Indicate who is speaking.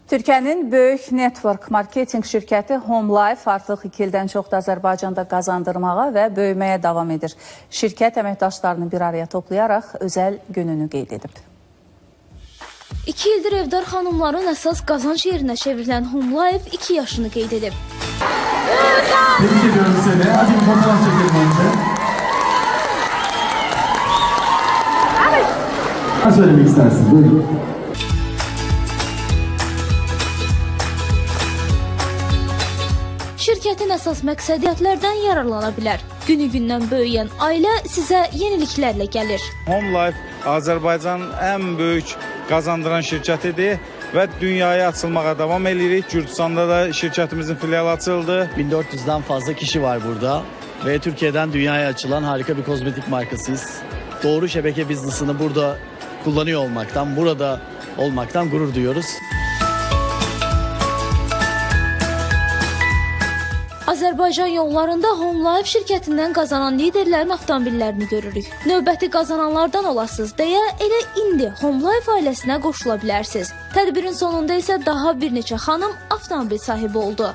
Speaker 1: Türkiyənin böyük network marketinq şirkəti HomeLife artıq 2 ildən çoxdur Azərbaycanda qazandırmağa və böyüməyə davam edir. Şirkət əməkdaşlarını bir araya toplayaraq özəl gününü qeyd edib.
Speaker 2: 2 ildir evdar xanımların əsas qazanc yerinə çevrilən HomeLife 2 yaşını qeyd edib.
Speaker 3: Tebrik ediyorum seni. Hadi bir fotoğraf çekelim önce. Ne söylemek istersin? Buyurun.
Speaker 2: Şirkətin əsas məqsədiyyətlərdən yararlana bilər. Günü-gündən böyüyən ailə sizə yeniliklərlə gəlir.
Speaker 4: HomeLife Azərbaycanın ən böyük qazandıran şirkətidir və dünyaya açılmağa davam edirik. Gürcüstanda da şirkətimizin filialı açıldı.
Speaker 5: 1400'den fazla kişi var burada ve Türkiye'den dünyaya açılan harika bir kozmetik markasıyız. Doğru şebeke business'ını burada kullanıyor olmaktan, burada olmaktan gurur duyuyoruz.
Speaker 2: Azərbaycan yollarında HomeLife şirkətindən qazanan liderlərin avtomobillərini görürük. Növbəti qazananlardan olasınız deyə elə indi HomeLife ailəsinə qoşula bilərsiniz. Tədbirin sonunda isə daha bir neçə xanım avtomobil sahibi oldu.